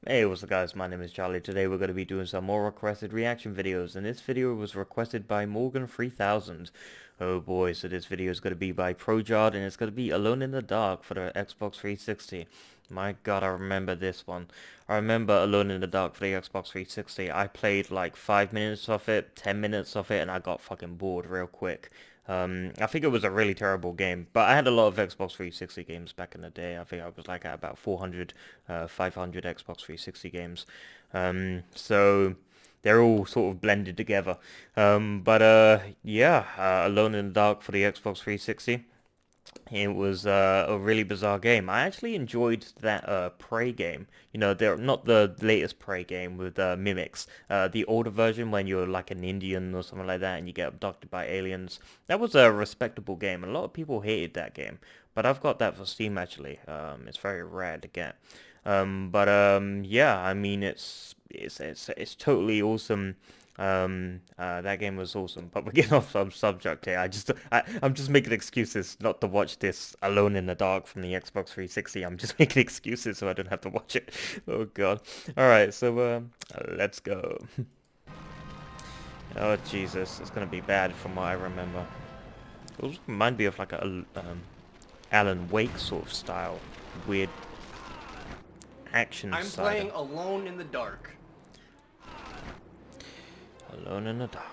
Hey, what's up guys, my name is Charlie. Today we're going to be doing some more requested reaction videos, and this video was requested by Morgan 3000. Oh boy, so this video is going to be by ProJared, and it's going to be Alone in the Dark for the Xbox 360. My god, I remember this one. I remember Alone in the Dark for the Xbox 360. I played like 5 minutes of it, 10 minutes of it, and I got fucking bored real quick. I think it was a really terrible game, but I had a lot of Xbox 360 games back in the day. I think I was like at about 400, 500 Xbox 360 games. So they're all sort of blended together. Yeah, Alone in the Dark for the Xbox 360. It was a really bizarre game. I actually enjoyed that Prey game. You know, they're not the latest Prey game with mimics. The older version when you're like an Indian or something like that and you get abducted by aliens. That was a respectable game. A lot of people hated that game, but I've got that for Steam actually. It's very rare to get. Yeah, I mean it's totally awesome. That game was awesome, but we're getting off some subject here. I'm just making excuses not to watch this Alone in the Dark from the Xbox 360. I'm just making excuses so I don't have to watch it. Oh god. Alright, so let's go. Oh Jesus, it's gonna be bad from what I remember. It also remind me of like a Alan Wake sort of style. Weird action I'm side. playing Alone in the Dark. Alone in the Dark.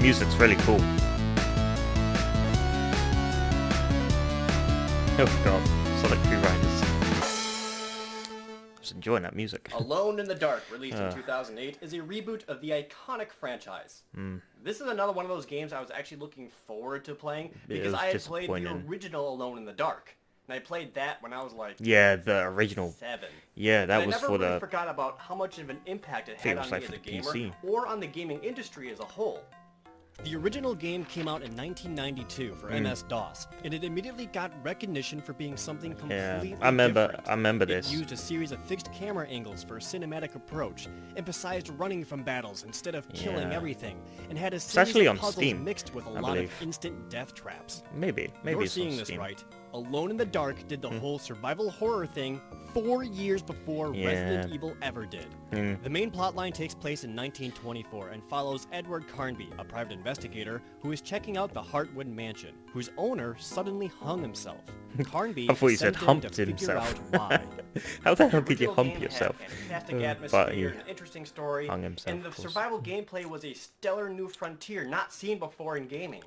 Music's really cool. Oh god, Sonic Free Riders. I was enjoying that music. Alone in the Dark, released in 2008, is a reboot of the iconic franchise. This is another one of those games I was actually looking forward to playing because I had played the original Alone in the Dark. And I played that when I was like the original 7. Yeah, that and was I never for really the forgot about how much of an impact it think had it was on like me as for a the gamer PC. or on the gaming industry as a whole. The original game came out in 1992 for MS-DOS, and it immediately got recognition for being something completely different. I remember this. It used a series of fixed camera angles for a cinematic approach, emphasized running from battles instead of killing everything, and had a series actually of on puzzles Steam, mixed with a I lot believe. of instant death traps. Maybe You're it's seeing on this Steam. right. Alone in the Dark did the whole survival horror thing 4 years before Resident Evil ever did. The main plotline takes place in 1924 and follows Edward Carnby, a private investigator who is checking out the Heartwood mansion, whose owner suddenly hung himself. Carnby I thought you is said sent in humped to figure himself. out why. How the hell could you original hump game yourself? had a fantastic But atmosphere, he an interesting story, hung himself, and the of course. survival gameplay was a stellar new frontier not seen before in gaming.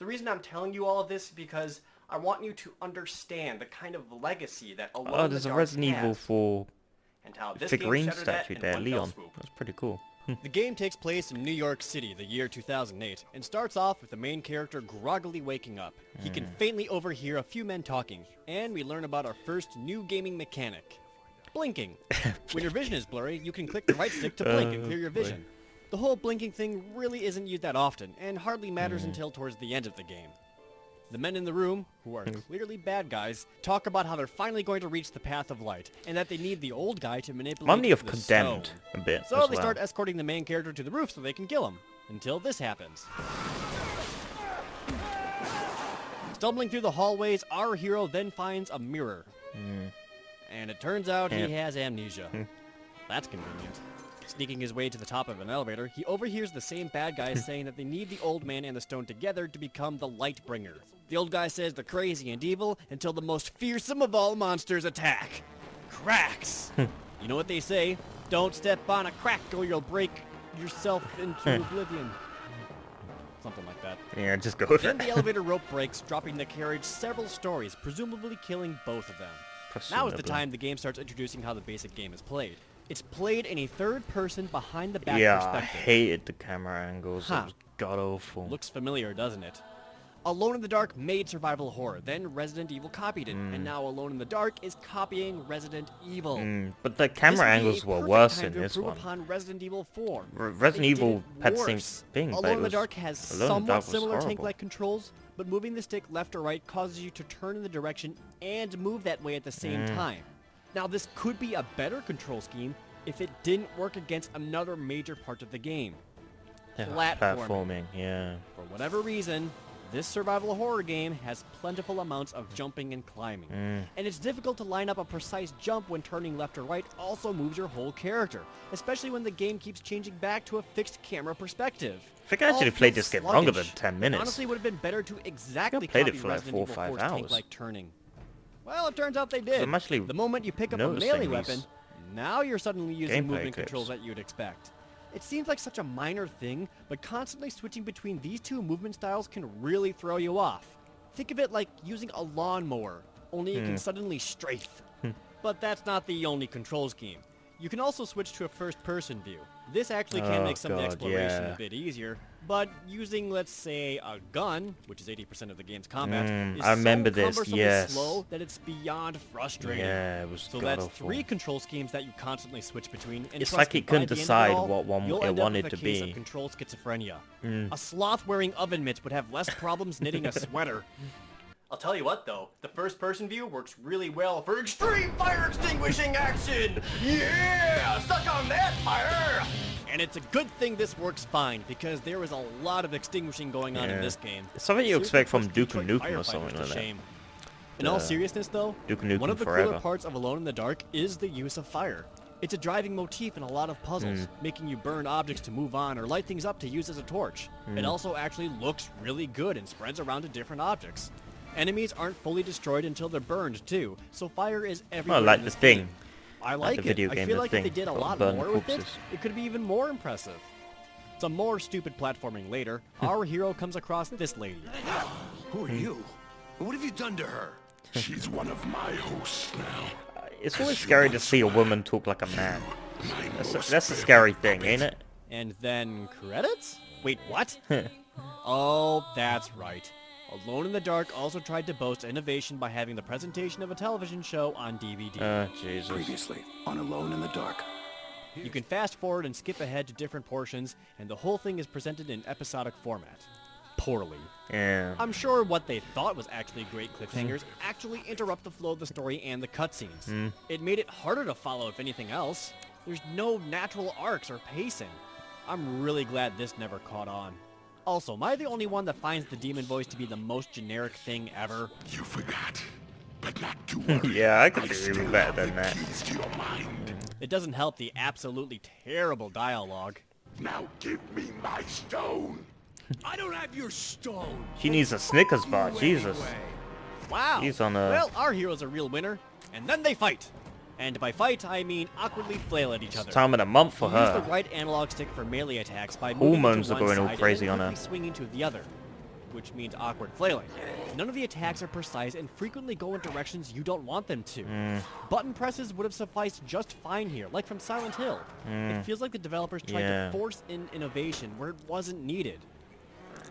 The reason I'm telling you all of this is because I want you to understand the kind of legacy that Alone in the Dark there's a Resident Evil has, 4 and how this figurine game shattered that statue in there, one fell Leon. swoop. That's pretty cool. The game takes place in New York City, the year 2008, and starts off with the main character groggily waking up. He can faintly overhear a few men talking, and we learn about our first new gaming mechanic: blinking. When your vision is blurry, you can click the right stick to blink and clear your vision. The whole blinking thing really isn't used that often, and hardly matters until towards the end of the game. The men in the room, who are clearly bad guys, talk about how they're finally going to reach the path of light, and that they need the old guy to manipulate Remind me of the Condemned stone. a bit So as they well. start escorting the main character to the roof so they can kill him, until this happens. Stumbling through the hallways, our hero then finds a mirror. And it turns out he has amnesia. That's convenient. Sneaking his way to the top of an elevator, he overhears the same bad guys saying that they need the old man and the stone together to become the light bringer. The old guy says they're crazy and evil until the most fearsome of all monsters attack. Cracks! You know what they say? Don't step on a crack or you'll break yourself into oblivion. Something like that. Yeah, just go with Then it. the elevator rope breaks, dropping the carriage several stories, presumably killing both of them. Now is the Presumably. time the game starts introducing how the basic game is played. It's played in a third person behind the back Yeah, I perspective. hated the camera angles. Huh. It was god-awful. Looks familiar, doesn't it? Alone in the Dark made survival horror, then Resident Evil copied it, and now Alone in the Dark is copying Resident Evil. But the This camera would be angles a were perfect worse time in to this improve one. upon Resident Evil 4. Resident They did Evil it had the same worse. thing, but Alone it in the was... Dark has Alone in the somewhat Dark was similar horrible. tank-like controls, but moving the stick left or right causes you to turn in the direction and move that way at the same time. Now, this could be a better control scheme if it didn't work against another major part of the game. Platforming. Yeah. For whatever reason, this survival horror game has plentiful amounts of jumping and climbing. And it's difficult to line up a precise jump when turning left or right also moves your whole character, especially when the game keeps changing back to a fixed camera perspective. I think I actually played this game longer than 10 minutes. Honestly, would have been better to exactly played copy it for like Resident 4 or Evil 5 4's hours. tank-like turning. Well, it turns out they did. I'm actually the moment you pick up a noticing melee these weapon, now you're suddenly using gameplay movement clips. controls that you'd expect. It seems like such a minor thing, but constantly switching between these two movement styles can really throw you off. Think of it like using a lawnmower, only you can suddenly strafe. But that's not the only control scheme. You can also switch to a first-person view. This actually can make some of the exploration a bit easier, but using, let's say, a gun, which is 80% of the game's combat, is I remember so this, cumbersomely yes. slow that it's beyond frustrating. Yeah, it was So that's god-awful. 3 control schemes that you constantly switch between. And It's trust like me, it couldn't by the end of decide all, what one you'll it end up wanted with a to case be. of control schizophrenia. A sloth wearing oven mitts would have less problems knitting a sweater. I'll tell you what, though, the first-person view works really well for extreme fire extinguishing action! Yeah! Suck on that, fire! And it's a good thing this works fine, because there is a lot of extinguishing going on in this game. It's something you Seriously expect from puts Duke Detroit Nukem or firefighters something to like that. shame. In all seriousness, though, Duke Nukem one of the forever. cooler parts of Alone in the Dark is the use of fire. It's a driving motif in a lot of puzzles, making you burn objects to move on or light things up to use as a torch. It also actually looks really good and spreads around to different objects. Enemies aren't fully destroyed until they're burned, too, so fire is everywhere Well, like in the this Thing. game. I Like like the it. video I game feel The like if they Thing. did a Got lot burned more with it, corpses. it could be even more impressive. Some more stupid platforming later, our hero comes across this lady. Who are you? What have you done to her? She's one of my hosts now. It's always scary to see a woman talk like a man. That's a scary thing, ain't it? And then credits? Wait, what? Oh, that's right. Alone in the Dark also tried to boast innovation by having the presentation of a television show on DVD. Jesus. Previously on Alone in the Dark. You can fast forward and skip ahead to different portions, and the whole thing is presented in episodic format. Poorly. Yeah. I'm sure what they thought was actually great cliffhangers actually interrupt the flow of the story and the cutscenes. It made it harder to follow, if anything else. There's no natural arcs or pacing. I'm really glad this never caught on. Also, am I the only one that finds the demon voice to be the most generic thing ever? You forgot, but not to worry. Yeah, I could do still even better have than the that. keys to your mind. It doesn't help the absolutely terrible dialogue. Now give me my stone. I don't have your stone. She needs a Snickers bar, Jesus. Wow. He's on a- Well, our hero's a real winner. And then they fight. And by fight, I mean awkwardly flail at each other. Time of the month for You use the her. right analog stick for melee attacks by moving Hormones to are one going all side crazy and on then her. quickly swinging to the other, which means awkward flailing. None of the attacks are precise and frequently go in directions you don't want them to. Button presses would have sufficed just fine here, like from Silent Hill. It feels like the developers tried Yeah. to force in innovation where it wasn't needed.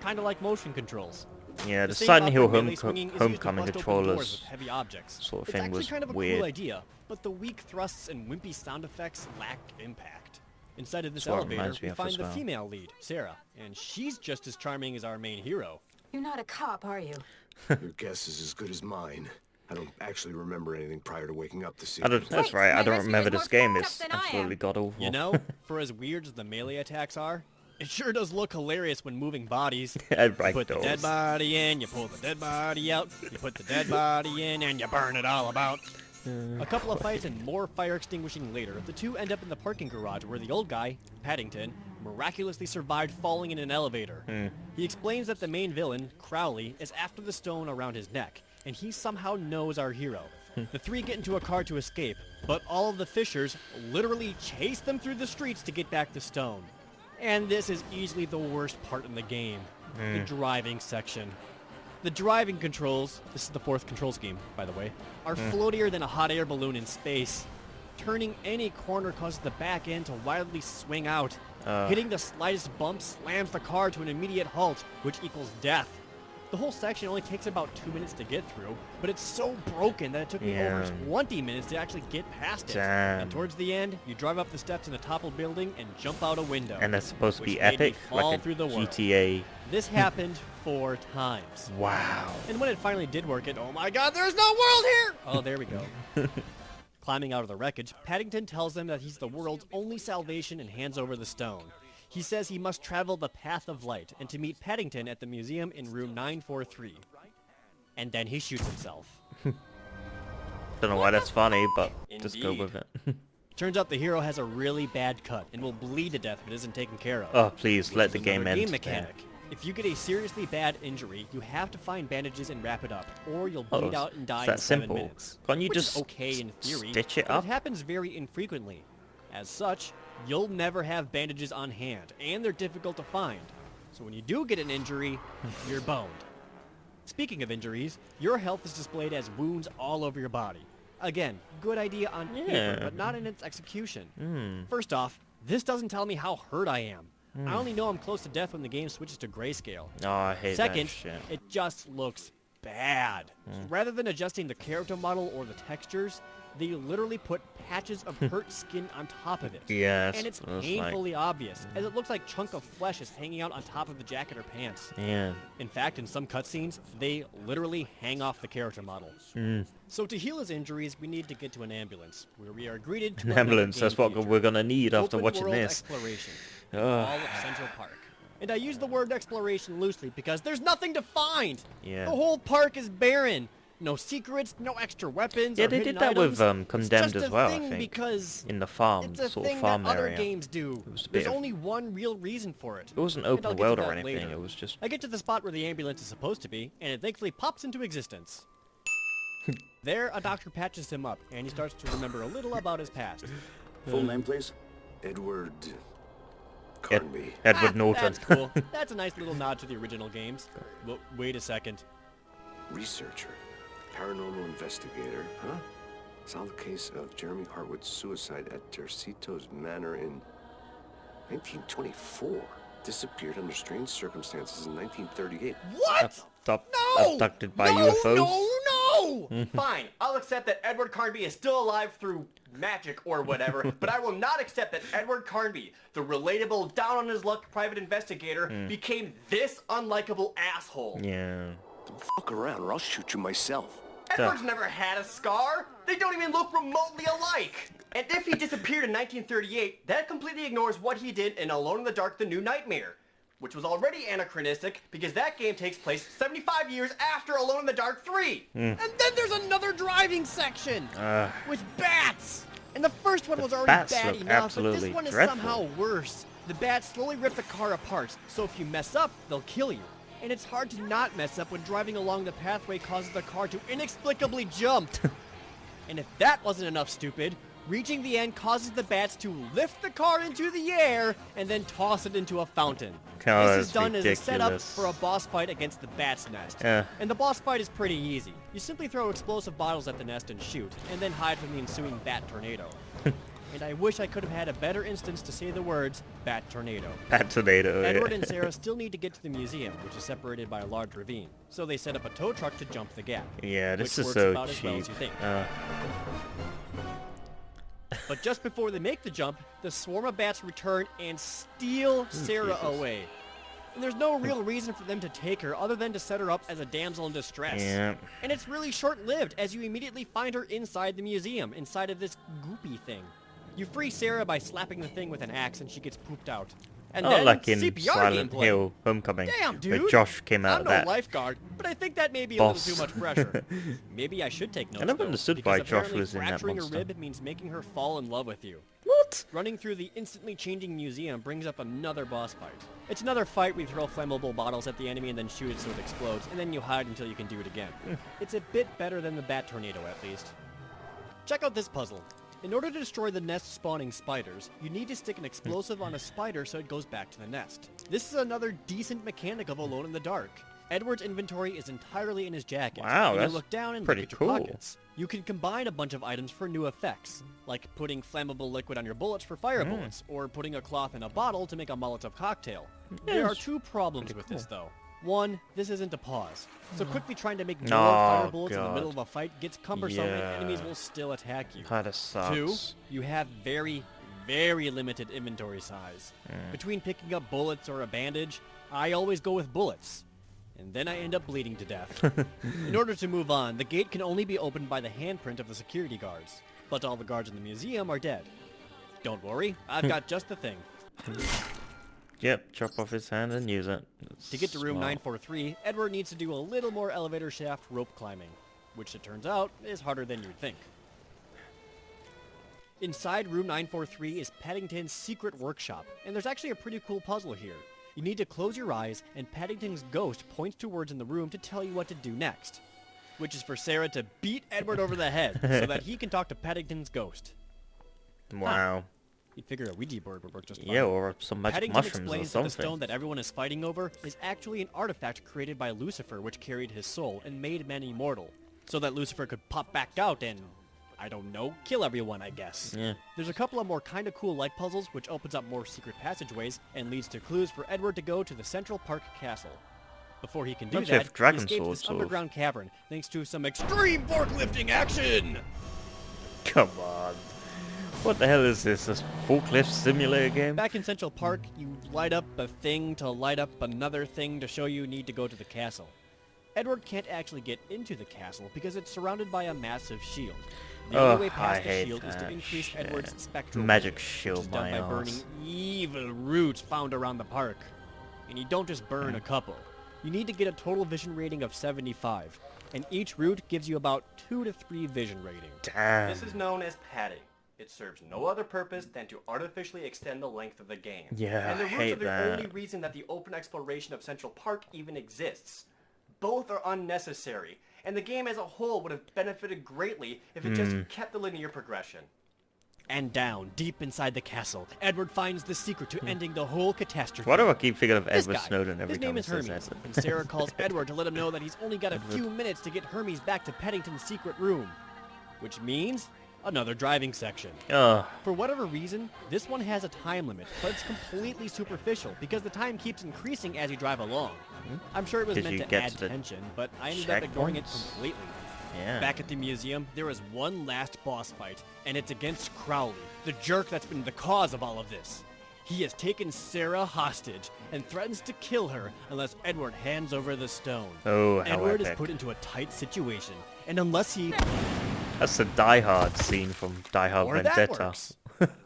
Kind of like motion controls. Yeah, the same Silent Hill awkward melee swinging is used to Homecoming bust open doors controllers with heavy objects. sort of It's thing actually was kind of a weird. cool idea, but the weak thrusts and wimpy sound effects lack impact. Inside of this That's what it elevator, reminds me we of find as the well. female lead, Sarah, and she's just as charming as our main hero. You're not a cop, are you? Your guess is as good as mine. I don't actually remember anything prior to waking up this I evening. don't, that's Wait, right, I my don't rescue remember is this more game. fucked It's up than I am. absolutely god-awful. You know, for as weird as the melee attacks are, it sure does look hilarious when moving bodies. Right, You put the those. dead body in, you pull the dead body out, you put the dead body in, and you burn it all about. A couple of fights and more fire extinguishing later, the two end up in the parking garage where the old guy, Paddington, miraculously survived falling in an elevator. He explains that the main villain, Crowley, is after the stone around his neck, and he somehow knows our hero. The three get into a car to escape, but all of the Fishers literally chase them through the streets to get back the stone. And this is easily the worst part in the game, the driving section. The driving controls, this is the fourth control scheme, by the way, are floatier than a hot air balloon in space. Turning any corner causes the back end to wildly swing out. Hitting the slightest bump slams the car to an immediate halt, which equals death. The whole section only takes about 2 minutes to get through, but it's so broken that it took me over Yeah. 20 minutes to actually get past it. Damn. And towards the end, you drive up the steps in a toppled building and jump out a window. And that's supposed to which be made me epic, fall like a through the world. GTA. This happened 4 times. Wow. And when it finally did work, oh my god, there's no world here! Oh, there we go. climbing out of the wreckage, Paddington tells them that he's the world's only salvation and hands over the stone. He says he must travel the path of light and to meet Paddington at the museum in room 943. And then he shoots himself. Don't know why that's funny, but just go Indeed. with it. Turns out the hero has a really bad cut and will bleed to death if it isn't taken care of. Oh, please, Which let is the game another end. game mechanic. If you get a seriously bad injury, you have to find bandages and wrap it up, or you'll bleed out and die in 7 simple. minutes. Can't you which just is okay in theory, stitch it but up? it happens very infrequently. As such, you'll never have bandages on hand, and they're difficult to find. So when you do get an injury, you're boned. Speaking of injuries, your health is displayed as wounds all over your body. Again, good idea on paper, Yeah. but not in its execution. First off, this doesn't tell me how hurt I am. I only know I'm close to death when the game switches to grayscale. Oh, I hate Second, that shit. it just looks bad. Rather than adjusting the character model or the textures, they literally put patches of hurt skin on top of it. Yes, And it's it was painfully obvious, as it looks like chunk of flesh is hanging out on top of the jacket or pants. Yeah. In fact, in some cutscenes, they literally hang off the character model. So to heal his injuries, we need to get to an ambulance, where we are greeted to An another ambulance, game that's what feature. we're gonna need after Open watching world this. Exploration. Ugh. All of Central Park. And I use the word exploration loosely because there's nothing to find. Yeah. The whole park is barren. No secrets, no extra weapons. Yeah, or they hidden did that with items. Condemned it's just as well, I a thing think. because In the farm, it's a sort of thing farm that other area. games do. was a bit There's of- only one real reason for it. It wasn't And I'll open get to world or that anything, later. it was just... I get to the spot where the ambulance is supposed to be, and it thankfully pops into existence. There, a doctor patches him up, and he starts to remember a little about his past. Full name, please. Edward Carnby. Edward Norton. That's cool. That's a nice little nod to the original games. Wait a second. Researcher. Paranormal investigator, huh? Solved the case of Jeremy Hartwood's suicide at Tercitos Manor in 1924. Disappeared under strange circumstances in 1938. What? Abducted by UFOs? No! Fine, I'll accept that Edward Carnby is still alive through magic or whatever, but I will not accept that Edward Carnby, the relatable, down-on-his-luck private investigator, became this unlikable asshole. Yeah. Don't fuck around or I'll shoot you myself. Edward's never had a scar. They don't even look remotely alike. And if he disappeared in 1938, that completely ignores what he did in Alone in the Dark: The New Nightmare, which was already anachronistic because that game takes place 75 years after Alone in the Dark 3. And then there's another driving section with bats. And the first one was already bats bad look enough, but absolutely this one is dreadful. somehow worse. The bats slowly rip the car apart, so if you mess up, they'll kill you. And it's hard to not mess up when driving along the pathway causes the car to inexplicably jump. And if that wasn't enough stupid, reaching the end causes the bats to lift the car into the air and then toss it into a fountain. Oh, This that's is done as a setup ridiculous. for a boss fight against the bat's nest. Yeah. And the boss fight is pretty easy. You simply throw explosive bottles at the nest and shoot, and then hide from the ensuing bat tornado. And I wish I could have had a better instance to say the words, bat tornado. Bat tornado. Edward yeah. and Sarah still need to get to the museum, which is separated by a large ravine. So they set up a tow truck to jump the gap. Yeah, this which is works so about as well cheap. as you think. Uh, But just before they make the jump, the swarm of bats return and steal Sarah Jesus. away. And there's no real reason for them to take her other than to set her up as a damsel in distress. Yeah. And it's really short-lived, as you immediately find her inside the museum, inside of this goopy thing. You free Sarah by slapping the thing with an axe and she gets pooped out. And oh, then like in CPR Silent gameplay. Hill Homecoming, Damn, where dude. Josh came out I'm of no that. lifeguard, but I think that may be Boss. a little too much pressure. Maybe I should take notes, never though, understood because why Josh apparently was in that fracturing monster. a rib means making her fall in love with you. What? Running through the instantly changing museum brings up another boss fight. It's another fight where you throw flammable bottles at the enemy and then shoot it so it explodes, and then you hide until you can do it again. It's a bit better than the bat tornado, at least. Check out this puzzle. In order to destroy the nest spawning spiders, you need to stick an explosive on a spider so it goes back to the nest. This is another decent mechanic of Alone in the Dark. Edward's inventory is entirely in his jacket. Wow, and that's you look down and pretty look at your cool. pockets. You can combine a bunch of items for new effects, like putting flammable liquid on your bullets for fire bullets, or putting a cloth in a bottle to make a Molotov cocktail. There are Yes, two problems with this, though. One, this isn't a pause, so quickly trying to make more Oh, fire bullets in the middle of God. a fight gets cumbersome and Yeah. enemies will still attack you. Kinda sucks. Two, you have very, very limited inventory size. Between picking up bullets or a bandage, I always go with bullets. And then I end up bleeding to death. In order to move on, the gate can only be opened by the handprint of the security guards. but all the guards in the museum are dead. Don't worry, I've got just the thing. Yep, chop off his hand and use it. To get to room Smart. 943, Edward needs to do a little more elevator shaft rope climbing, which it turns out is harder than you'd think. Inside room 943 is Paddington's secret workshop, and there's actually a pretty cool puzzle here. You need to close your eyes, and Paddington's ghost points to words in the room to tell you what to do next, which is for Sarah to beat Edward over the head so that he can talk to Paddington's ghost. Wow. You'd figure a Ouija board would work just fine. Yeah, or some magic Paddington mushrooms or explains that the something. stone that everyone is fighting over is actually an artifact created by Lucifer, which carried his soul and made men immortal, so that Lucifer could pop back out and, I don't know, kill everyone, I guess. Yeah. There's a couple of more kinda cool light puzzles, which opens up more secret passageways and leads to clues for Edward to go to the Central Park Castle. Before he can do Bunch of that, he dragon escapes swords, this sort of. underground cavern thanks to some extreme forklifting action! Come on. What the hell is this? This forklift simulator game? Back in Central Park, you light up a thing to light up another thing to show you need to go to the castle. Edward can't actually get into the castle because it's surrounded by a massive shield. The only way I past the hate shield is to that increase shit. Edward's spectral Magic power, shield which is done my by burning ass. evil roots found around the park. And you don't just burn a couple. You need to get a total vision rating of 75, and each root gives you about 2 to 3 vision rating. Damn. This is known as padding. It serves no other purpose than to artificially extend the length of the game. Yeah, and the I roots hate are the that. only reason that the open exploration of Central Park even exists. Both are unnecessary, and the game as a whole would have benefited greatly if it just kept the linear progression. And down, deep inside the castle, Edward finds the secret to ending the whole catastrophe. Why do I keep thinking of This Edward guy, Snowden every his time name he is says Hermes, that? and Sarah calls Edward to let him know that he's only got a few minutes to get Hermes back to Paddington's secret room. Which means another driving section. Ugh. For whatever reason, this one has a time limit, but it's completely superficial because the time keeps increasing as you drive along. I'm sure it was 'Cause meant you to get add to the tension, but I ended up ignoring it checkpoints. completely. Yeah. Back at the museum, there is one last boss fight, and it's against Crowley, the jerk that's been the cause of all of this. He has taken Sarah hostage and threatens to kill her unless Edward hands over the stone. Oh, how Edward is epic. put into a tight situation, and unless he... That's the Die Hard scene from Die Hard Or that Vendetta. works.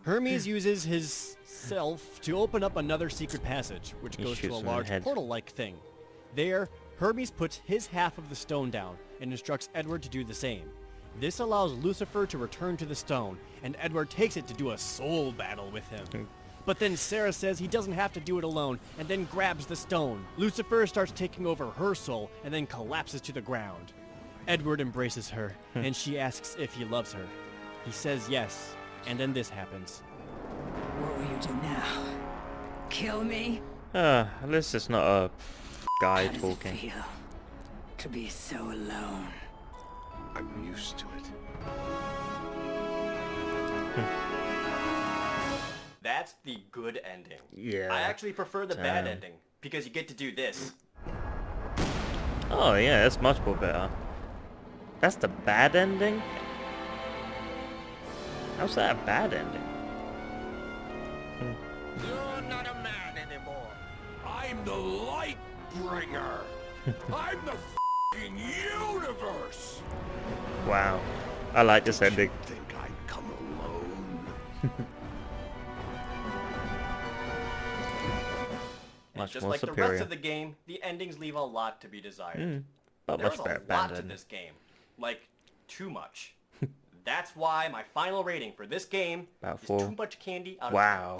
Hermes uses his self to open up another secret passage, which He goes to shoots a him in the large head. portal-like thing. There, Hermes puts his half of the stone down and instructs Edward to do the same. This allows Lucifer to return to the stone, and Edward takes it to do a soul battle with him. But then Sarah says he doesn't have to do it alone, and then grabs the stone. Lucifer starts taking over her soul, and then collapses to the ground. Edward embraces her, and she asks if he loves her. He says yes, and then this happens. What will you do now? Kill me? At least it's not a guy How does it talking. feel to be so alone? I'm used to it. That's the good ending. Yeah. I actually prefer the bad Damn. ending, because you get to do this. Oh yeah, that's much more better. That's the bad ending? How's that a bad ending? You're not a man anymore. I'm the light bringer. I'm the f***ing universe. Wow. I like this ending. Think I'd come alone? Much Just more like the superior. rest of the game, the endings leave a lot to be desired. But There's much better a bad lot to ending. this game. Like, too much. That's why my final rating for this game About is 4. too much candy out of Wow.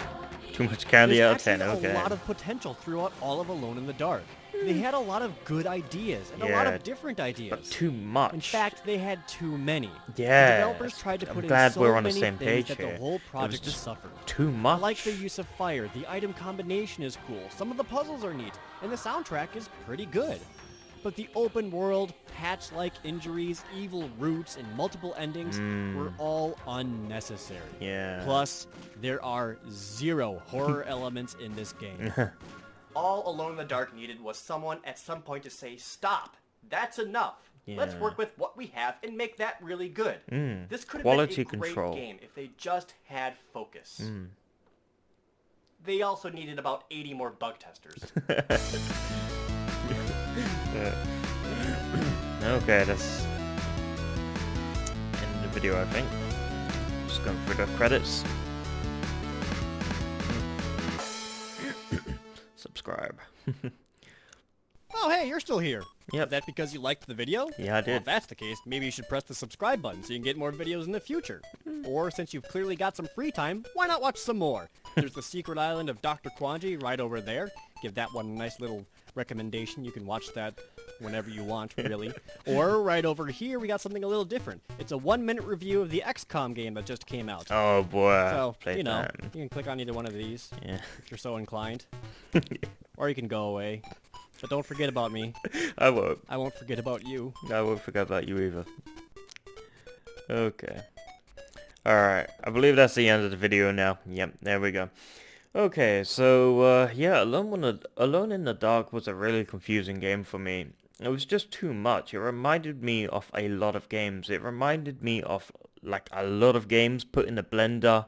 Too much candy There's out of 10, actually okay. a lot of potential throughout all of Alone in the Dark. They had a lot of good ideas, and a lot Yeah, of different ideas. But too much. In fact, they had too many. Yeah. The developers tried to I'm put glad in so we're on the many same things page that here. the whole It was project just suffered. too much. I like the use of fire. The item combination is cool. Some of the puzzles are neat, and the soundtrack is pretty good. But the open world, patch-like injuries, evil roots, and multiple endings were all unnecessary. Yeah. Plus, there are 0 horror elements in this game. All Alone in the Dark needed was someone at some point to say, stop, that's enough. Let's Yeah. work with what we have and make that really good. This could have Quality been a great control. game if they just had focus. They also needed about 80 more bug testers. Okay, that's end of the video, I think. going through the credits. Subscribe. Oh, hey, you're still here. Yep. Is that because you liked the video? Yeah, I Well, did. if that's the case, maybe you should press the subscribe button so you can get more videos in the future. Or, since you've clearly got some free time, why not watch some more? There's the secret island of Dr. Kwanji right over there. Give that one a nice little recommendation. You can watch that whenever you want, really. Or, right over here, we got something a little different. It's a 1-minute review of the XCOM game that just came out. Oh boy. So, Play you know, that. you can click on either one of these Yeah. if you're so inclined. Or you can go away. But don't forget about me. I won't. I won't forget about you. I won't forget about you either. Okay. Alright, I believe that's the end of the video now. Yep, there we go. Okay, so, yeah, Alone in the Dark was a really confusing game for me. It was just too much. It reminded me of a lot of games. It reminded me of, like, a lot of games put in a blender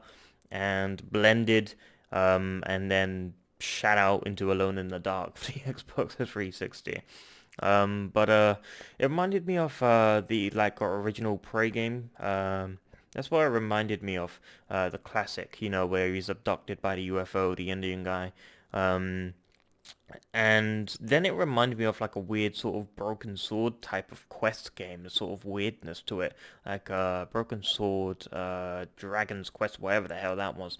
and blended, and then shat out into Alone in the Dark for the Xbox 360. It reminded me of the like original Prey game. That's what it reminded me of. The classic, you know, where he's abducted by the UFO, the Indian guy. And then it reminded me of like a weird sort of Broken Sword type of quest game, the sort of weirdness to it, like Broken Sword, Dragon's Quest, whatever the hell that was.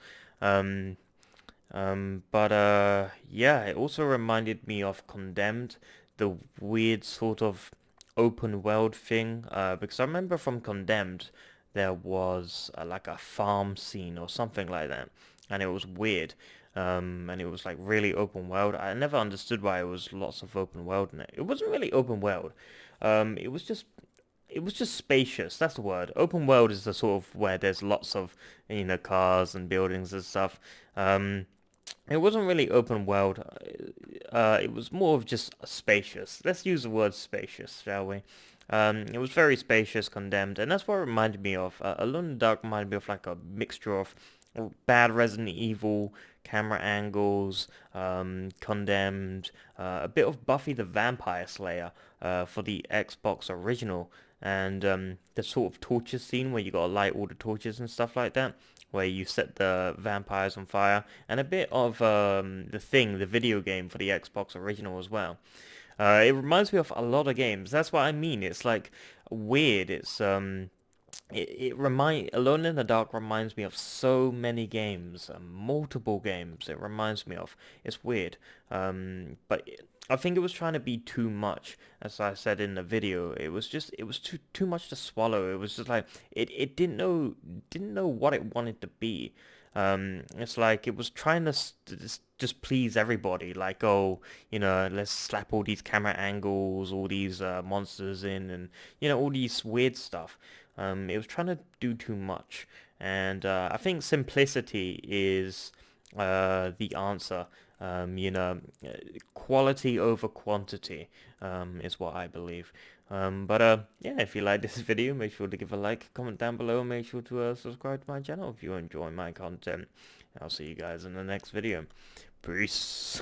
Yeah, it also reminded me of Condemned, the weird sort of open world thing, because I remember from Condemned there was like a farm scene or something like that, and it was weird, and it was like really open world. I never understood why it was lots of open world in it. It wasn't really open world, it was just spacious. That's the word. Open world is the sort of where there's lots of, you know, cars and buildings and stuff. It wasn't really open world. It was more of just spacious. Let's use the word spacious, shall we? It was very spacious, Condemned, and that's what it reminded me of. Alone in the Dark reminded me of like a mixture of bad Resident Evil, camera angles, Condemned, a bit of Buffy the Vampire Slayer for the Xbox original, and the sort of torture scene where you gotta light all the torches and stuff like that, where you set the vampires on fire, and a bit of The Thing, the video game for the Xbox original as well. It reminds me of a lot of games. That's what I mean. It's like weird. It's Alone in the Dark reminds me of so many games, multiple games. It reminds me of. It's weird. I think it was trying to be too much, as I said in the video. It was too much to swallow. It was just like it didn't know what it wanted to be. It's like it was trying to just please everybody. Like, oh, you know, let's slap all these camera angles, all these monsters in, and you know, all these weird stuff. It was trying to do too much, and I think simplicity is the answer. You know, quality over quantity is what I believe. Yeah, if you like this video, make sure to give a like, comment down below, make sure to subscribe to my channel if you enjoy my content. I'll see you guys in the next video. Peace.